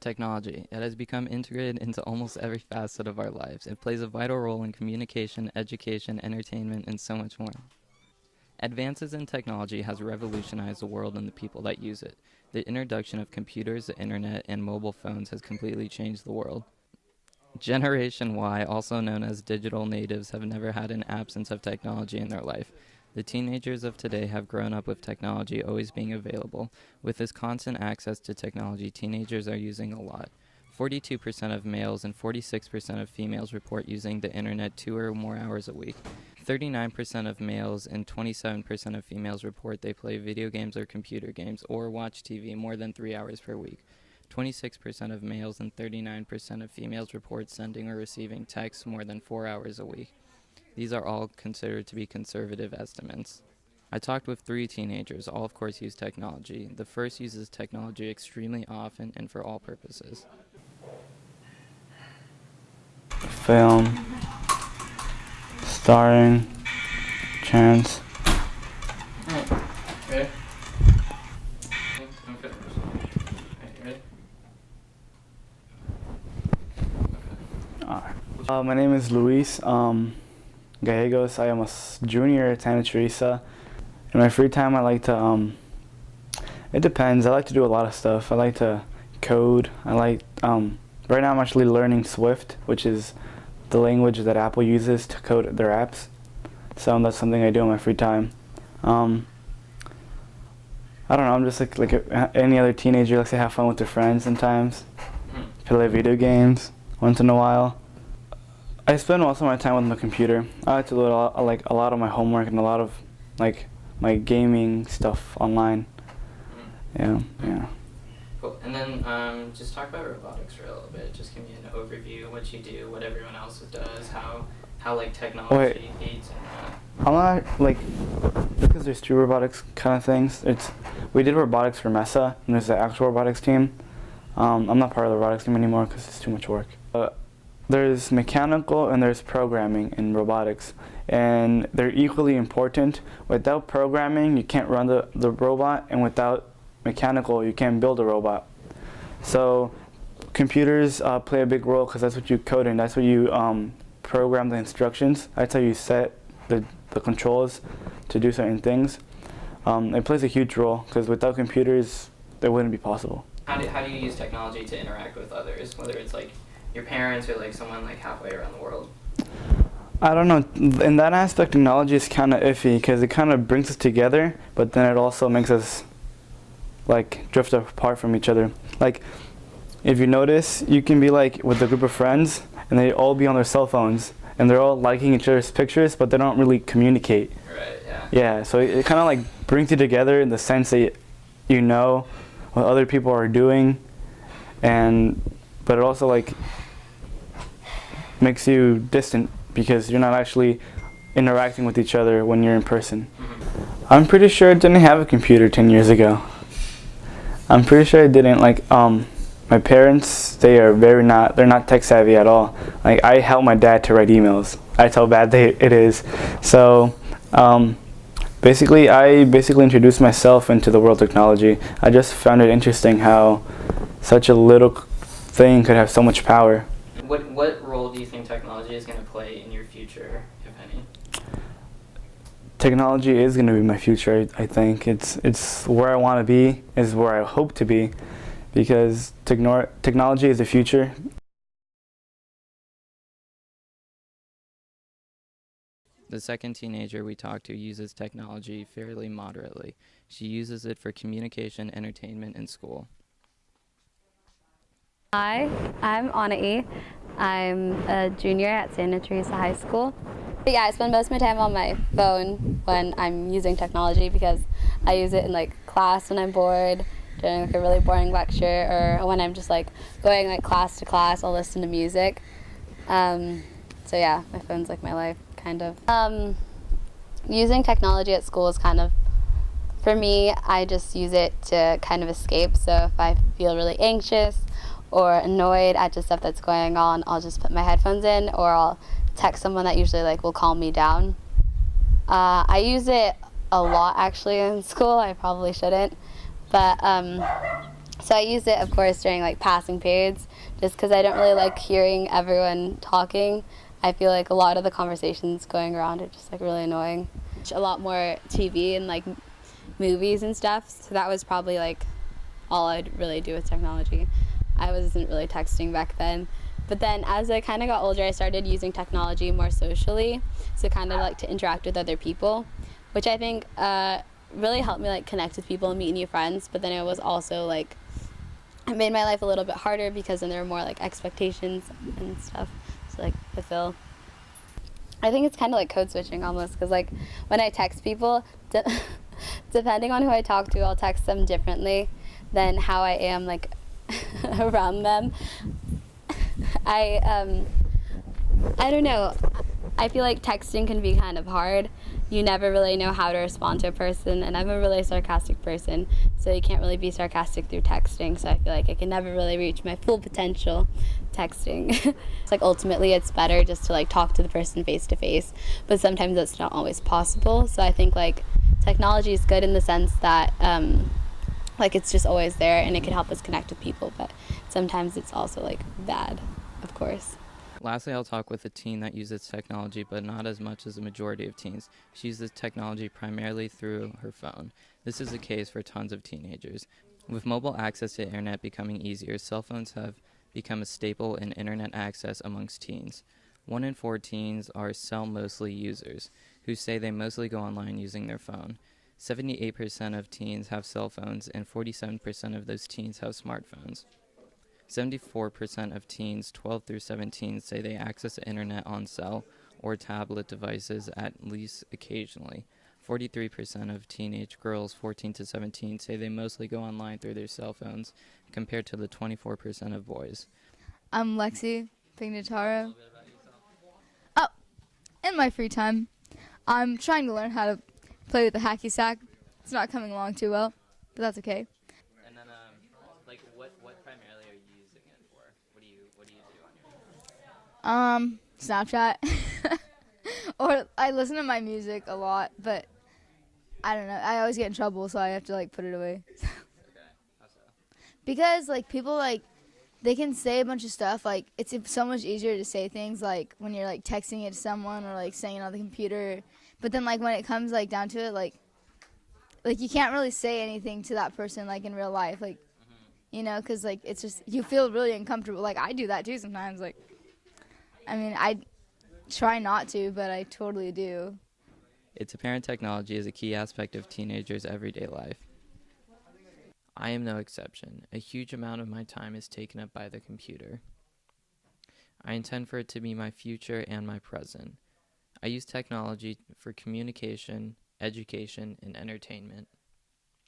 Technology. It has become integrated into almost every facet of our lives. It plays a vital role in communication, education, entertainment, and so much more. Advances in technology has revolutionized the world and the people that use it. The introduction of computers, the internet, and mobile phones has completely changed the world. Generation Y, also known as digital natives, have never had an absence of technology in their life. The teenagers of today have grown up with technology always being available. With this constant access to technology, teenagers are using a lot. 42% of males and 46% of females report using the internet 2 or more hours a week. 39% of males and 27% of females report they play video games or computer games or watch TV more than 3 hours per week. 26% of males and 39% of females report sending or receiving texts more than 4 hours a week. These are all considered to be conservative estimates. I talked with 3 teenagers, all of course use technology. The first uses technology extremely often and for all purposes. Film, starring, chance. Alright, ready? I'm finished. Alright, you ready? Alright. My name is Luis Gallegos. I am a junior at Santa Teresa. In my free time, I like to, it depends. I like to do a lot of stuff. I like to code. Right now I'm actually learning Swift, which is the language that Apple uses to code their apps. So that's something I do in my free time. I don't know, I'm just like any other teenager, likes to have fun with their friends sometimes. Play video games once in a while. I spend most of my time with my computer. I like to do a lot of my homework and a lot of my gaming stuff online. Yeah. Cool. And then just talk about robotics for a little bit. Just give me an overview, what you do, what everyone else does, how technology aids in that. I'm not because there's 2 robotics kind of things. We did robotics for Mesa, and there's the actual robotics team. I'm not part of the robotics team anymore because it's too much work. There's mechanical and there's programming in robotics, and they're equally important. Without programming, you can't run the robot, and without mechanical, you can't build a robot. So computers play a big role because that's what you code in, that's what you program the instructions. That's how you set the controls to do certain things. It plays a huge role because without computers, that wouldn't be possible. How do you use technology to interact with others, whether it's like your parents or like someone like halfway around the world? I don't know. In that aspect, technology is kind of iffy because it kind of brings us together, but then it also makes us drift apart from each other. Like, if you notice, you can be with a group of friends and they all be on their cell phones and they're all liking each other's pictures, but they don't really communicate. Right, yeah. Yeah, so it kind of brings you together in the sense that you know what other people are doing, but it also makes you distant because you're not actually interacting with each other when you're in person. Mm-hmm. I'm pretty sure I didn't have a computer 10 years ago. I'm pretty sure I didn't. My parents, they're not tech savvy at all. I help my dad to write emails. That's how bad it is. So I introduced myself into the world of technology. I just found it interesting how such a little thing could have so much power. What role do you think technology is going to play in your future, if any? Technology is going to be my future. I think it's where I want to be, is where I hope to be, because technology is the future. The second teenager we talked to uses technology fairly moderately. She uses it for communication, entertainment, and school. Hi, I'm Anai. I'm a junior at Santa Teresa High School. But yeah, I spend most of my time on my phone when I'm using technology because I use it in class when I'm bored, during a really boring lecture, or when I'm just going class to class, I'll listen to music. So yeah, my phone's my life, kind of. Using technology at school is kind of, for me, I just use it to kind of escape. So if I feel really anxious or annoyed at just stuff that's going on, I'll just put my headphones in, or I'll text someone that usually will calm me down. I use it a lot actually in school. I probably shouldn't, but So I use it, of course, during like passing periods, just because I don't really like hearing everyone talking. I feel like a lot of the conversations going around are just like really annoying. A lot more TV and like movies and stuff, so that was probably like all I'd really do with technology. I wasn't really texting back then. But then as I kind of got older, I started using technology more socially, so kind of like to interact with other people, which I think really helped me like connect with people and meet new friends. But then it was also like, it made my life a little bit harder because then there were more like expectations and stuff to like fulfill. I think it's kind of like code switching almost, because like when I text people, depending on who I talk to, I'll text them differently than how I am like around them. I don't know. I feel like texting can be kind of hard. You never really know how to respond to a person, and I'm a really sarcastic person, so you can't really be sarcastic through texting, so I feel like I can never really reach my full potential texting. It's like ultimately it's better just to like talk to the person face to face, but sometimes that's not always possible. So I think like technology is good in the sense that like it's just always there and it can help us connect with people, but sometimes it's also like bad, of course. Lastly, I'll talk with a teen that uses technology, but not as much as the majority of teens. She uses technology primarily through her phone. This is the case for tons of teenagers. With mobile access to the internet becoming easier, cell phones have become a staple in internet access amongst teens. 1 in 4 teens are cell-mostly users, who say they mostly go online using their phone. 78% of teens have cell phones, and 47% of those teens have smartphones. 74% of teens 12 through 17 say they access the internet on cell or tablet devices at least occasionally. 43% of teenage girls 14 to 17 say they mostly go online through their cell phones, compared to the 24% of boys. I'm Lexi Pignataro. Oh, in my free time, I'm trying to learn how to play with the hacky sack. It's not coming along too well, but that's okay. And then, like, what primarily are you using it for? What do you do on your Snapchat. Or I listen to my music a lot, but I don't know. I always get in trouble, so I have to like put it away. Okay, how so? Because like people like they can say a bunch of stuff. Like it's so much easier to say things like when you're like texting it to someone or like saying it on the computer. But then like when it comes like down to it, like you can't really say anything to that person like in real life, like you know, because like it's just you feel really uncomfortable. Like I do that too sometimes. Like I mean I try not to, but I totally do. It's apparent technology is a key aspect of teenagers' everyday life. I am no exception. A huge amount of my time is taken up by the computer. I intend for it to be my future and my present. I use technology for communication, education, and entertainment.